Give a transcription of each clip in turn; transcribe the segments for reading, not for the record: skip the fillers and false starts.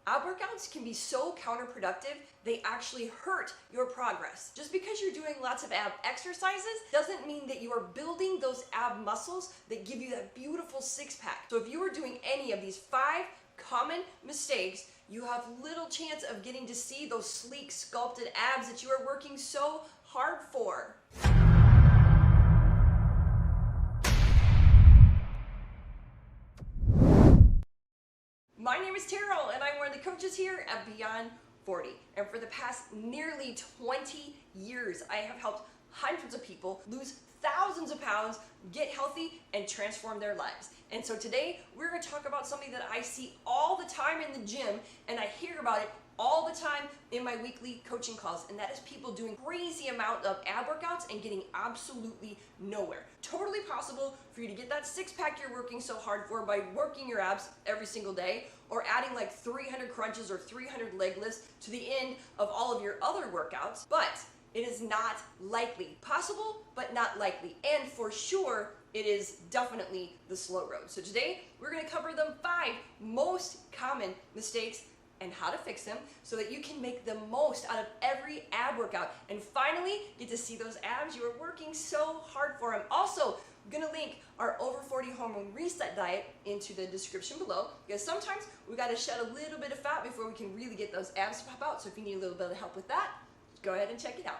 Ab workouts can be so counterproductive, they actually hurt your progress. Just because you're doing lots of ab exercises doesn't mean that you are building those ab muscles that give you that beautiful six-pack. So if you are doing any of these 5 common mistakes, you have little chance of getting to see those sleek, sculpted abs that you are working so hard for. My name is Terrell, and I'm one of the coaches here at Beyond 40. And for the past nearly 20 years, I have helped hundreds of people lose thousands of pounds, get healthy, and transform their lives. And so today, we're going to talk about something that I see all the time in the gym, and I hear about it all the time in my weekly coaching calls, and that is people doing crazy amount of ab workouts and getting absolutely nowhere. Totally possible for you to get that six-pack you're working so hard for by working your abs every single day, or adding like 300 crunches or 300 leg lifts to the end of all of your other workouts, but it is not likely. Possible, but not likely. And for sure, it is definitely the slow road. So today, we're gonna cover the 5 most common mistakes and how to fix them so that you can make the most out of every ab workout and finally get to see those abs you are working so hard for. I'm also gonna link our over 40 hormone reset diet into the description below, because sometimes we gotta shed a little bit of fat before we can really get those abs to pop out. So if you need a little bit of help with that, go ahead and check it out.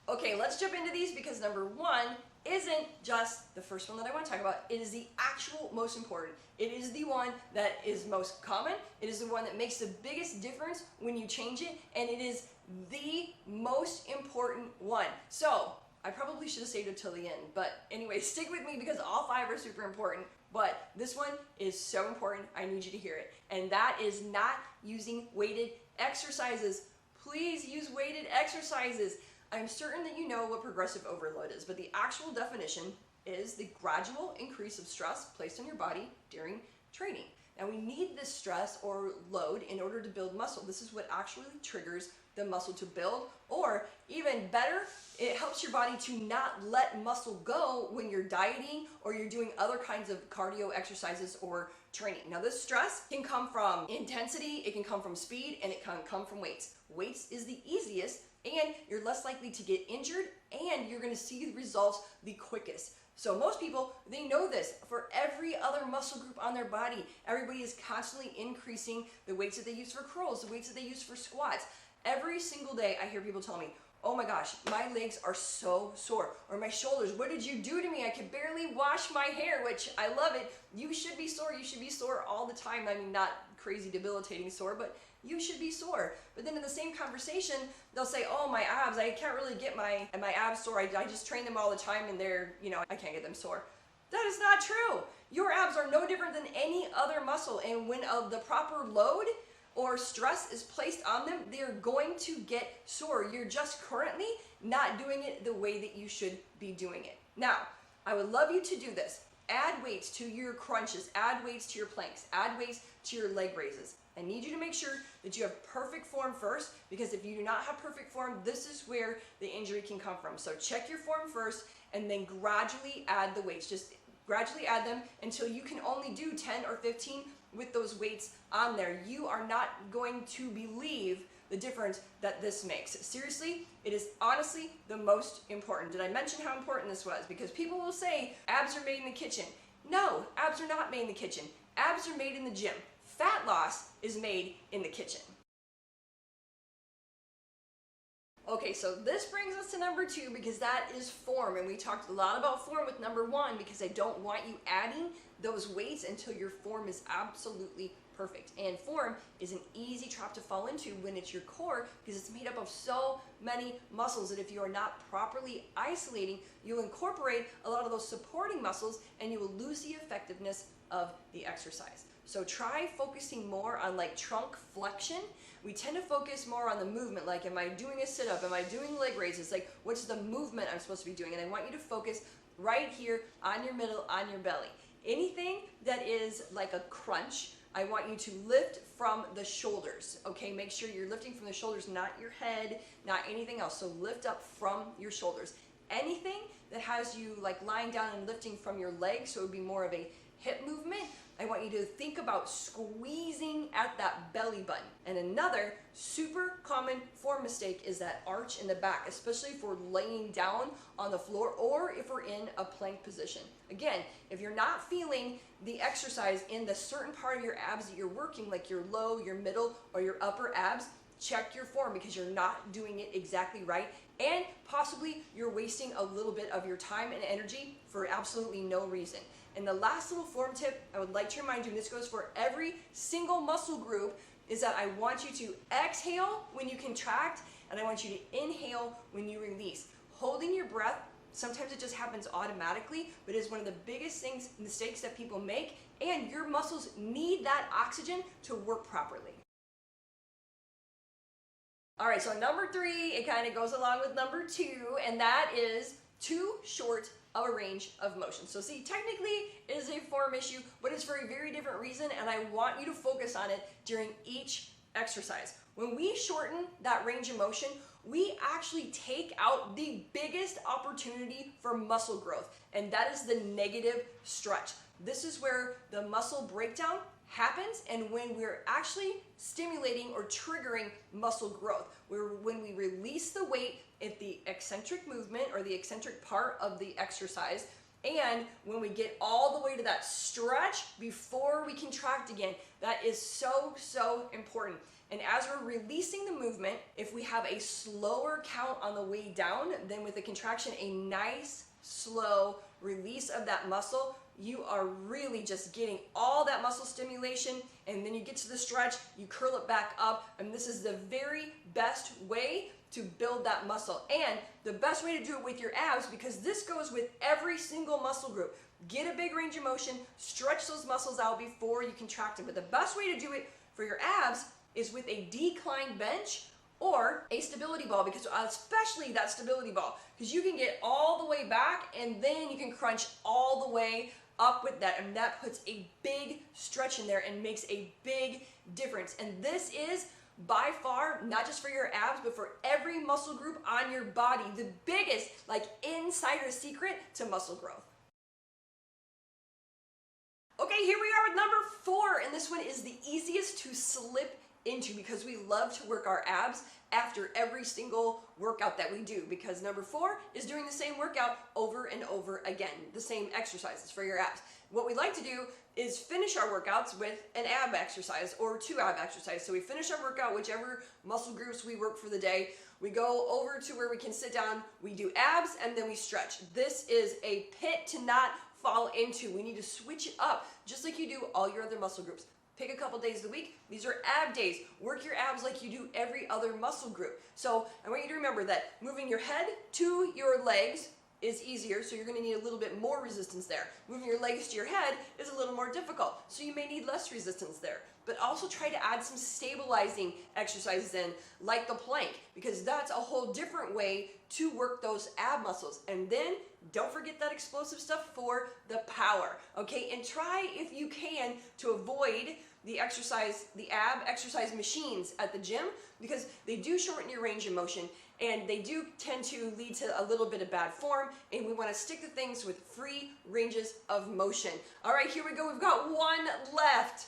Okay, let's jump into these, because number 1 isn't just the first one that I want to talk about. It is the actual most important. It is the one that is most common. It is the one that makes the biggest difference when you change it, and it is the most important one. So I probably should have saved it till the end, but anyway, stick with me because all 5 are super important, but this one is so important. I need you to hear it, and that is not using weighted exercises. Please use weighted exercises. I'm certain that you know what progressive overload is, but the actual definition is the gradual increase of stress placed on your body during training. Now we need this stress or load in order to build muscle. This is what actually triggers the muscle to build, or even better, it helps your body to not let muscle go when you're dieting or you're doing other kinds of cardio exercises or training. Now this stress can come from intensity, it can come from speed, and it can come from weights. Weights is the easiest, and you're less likely to get injured, and you're going to see the results the quickest. So most people, they know this. For every other muscle group on their body, everybody is constantly increasing the weights that they use for curls, the weights that they use for squats. Every single day I hear people tell me, oh my gosh, my legs are so sore, or my shoulders, what did you do to me? I can barely wash my hair, which I love it. You should be sore. You should be sore all the time. I mean, not crazy debilitating sore, but you should be sore. But then in the same conversation, they'll say, oh, my abs, I can't really get my abs sore. I just train them all the time and they're, I can't get them sore. That is not true. Your abs are no different than any other muscle. And when the proper load or stress is placed on them, they're going to get sore. You're just currently not doing it the way that you should be doing it. Now, I would love you to do this. Add weights to your crunches, add weights to your planks, add weights to your leg raises. I need you to make sure that you have perfect form first, because if you do not have perfect form, this is where the injury can come from. So check your form first and then gradually add the weights. Just gradually add them until you can only do 10 or 15 with those weights on there. You are not going to believe the difference that this makes. Seriously, it is honestly the most important. Did I mention how important this was? Because people will say abs are made in the kitchen. No, abs are not made in the kitchen. Abs are made in the gym. Fat loss is made in the kitchen. Okay, so this brings us to number 2, because that is form, and we talked a lot about form with number 1, because I don't want you adding those weights until your form is absolutely perfect. And form is an easy trap to fall into when it's your core, because it's made up of so many muscles that if you are not properly isolating, you'll incorporate a lot of those supporting muscles and you will lose the effectiveness of the exercise. So try focusing more on like trunk flexion. We tend to focus more on the movement, like am I doing a sit-up, am I doing leg raises, like what's the movement I'm supposed to be doing, and I want you to focus right here on your middle, on your belly. Anything that is like a crunch, I want you to lift from the shoulders, okay? Make sure you're lifting from the shoulders, not your head, not anything else. So lift up from your shoulders. Anything that has you like lying down and lifting from your legs, so it would be more of a hip movement, I want you to think about squeezing at that belly button. And another super common form mistake is that arch in the back, especially if we're laying down on the floor or if we're in a plank position. Again, if you're not feeling the exercise in the certain part of your abs that you're working, like your low, your middle, or your upper abs, check your form because you're not doing it exactly right, and possibly you're wasting a little bit of your time and energy for absolutely no reason. And the last little form tip I would like to remind you, and this goes for every single muscle group, is that I want you to exhale when you contract, and I want you to inhale when you release. Holding your breath, sometimes it just happens automatically, but it is one of the biggest mistakes that people make, and your muscles need that oxygen to work properly. All right, so number 3, it kind of goes along with number 2, and that is too short of a range of motion. So see, technically it is a form issue, but it's for a very different reason, and I want you to focus on it during each exercise. When we shorten that range of motion, we actually take out the biggest opportunity for muscle growth, and that is the negative stretch. This is where the muscle breakdown happens, and when we're actually stimulating or triggering muscle growth, when we release the weight at the eccentric movement or the eccentric part of the exercise, and when we get all the way to that stretch before we contract again, that is so important. And as we're releasing the movement, if we have a slower count on the way down, then with the contraction, a nice slow release of that muscle, you are really just getting all that muscle stimulation, and then you get to the stretch, you curl it back up, and this is the very best way to build that muscle, and the best way to do it with your abs, because this goes with every single muscle group. Get a big range of motion, stretch those muscles out before you contract them, but the best way to do it for your abs is with a decline bench or a stability ball, because especially that stability ball, because you can get all the way back and then you can crunch all the way up with that, and that puts a big stretch in there and makes a big difference. And this is by far, not just for your abs, but for every muscle group on your body, the biggest like insider secret to muscle growth. Okay, here we are with number 4, and this one is the easiest to slip into because we love to work our abs after every single workout that we do, because number 4 is doing the same workout over and over again, the same exercises for your abs. What we like to do is finish our workouts with an ab exercise or 2 ab exercises. So we finish our workout, whichever muscle groups we work for the day, we go over to where we can sit down, we do abs, and then we stretch. This is a pit to not fall into. We need to switch it up, just like you do all your other muscle groups. Pick a couple days of the week. These are ab days. Work your abs like you do every other muscle group. So I want you to remember that moving your head to your legs is easier, so you're going to need a little bit more resistance there. Moving your legs to your head is a little more difficult, so you may need less resistance there. But also try to add some stabilizing exercises in, like the plank, because that's a whole different way to work those ab muscles. And then don't forget that explosive stuff for the power, okay? And try, if you can, to avoid the ab exercise machines at the gym, because they do shorten your range of motion and they do tend to lead to a little bit of bad form, and we want to stick to things with free ranges of motion. All right, here we go. We've got 1 left.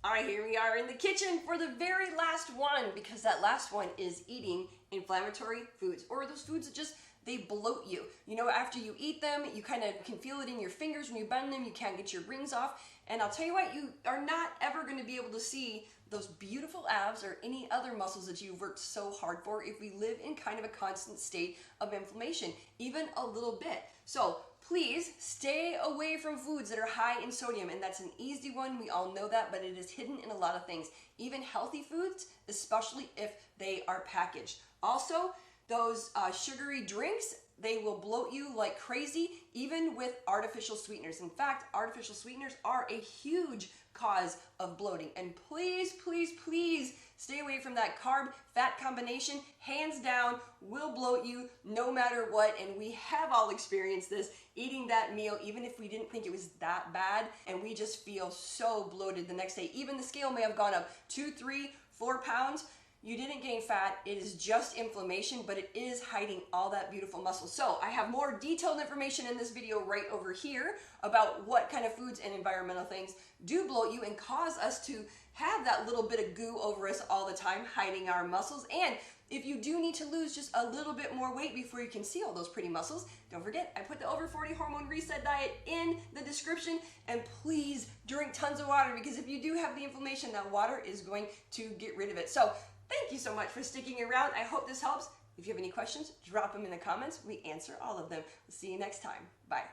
All right, here we are in the kitchen for the very last one, because that last one is eating inflammatory foods, or those foods that just, they bloat you. You know, after you eat them, you kind of can feel it in your fingers when you bend them, you can't get your rings off. And I'll tell you what, you are not ever going to be able to see those beautiful abs or any other muscles that you've worked so hard for if we live in kind of a constant state of inflammation, even a little bit. So please stay away from foods that are high in sodium, and that's an easy one. We all know that, but it is hidden in a lot of things. Even healthy foods, especially if they are packaged. Also, those sugary drinks, they will bloat you like crazy, even with artificial sweeteners. In fact, artificial sweeteners are a huge cause of bloating. And please, please, please stay away from that carb-fat combination. Hands down, will bloat you no matter what. And we have all experienced this, eating that meal, even if we didn't think it was that bad, and we just feel so bloated the next day. Even the scale may have gone up 2, 3, 4 pounds. you didn't gain fat. It is just inflammation, but it is hiding all that beautiful muscle. So I have more detailed information in this video right over here about what kind of foods and environmental things do bloat you and cause us to have that little bit of goo over us all the time, hiding our muscles. And if you do need to lose just a little bit more weight before you can see all those pretty muscles, don't forget, I put the Over 40 Hormone Reset Diet in the description. And please drink tons of water, because if you do have the inflammation, that water is going to get rid of it. So thank you so much for sticking around. I hope this helps. If you have any questions, drop them in the comments. We answer all of them. We'll see you next time. Bye.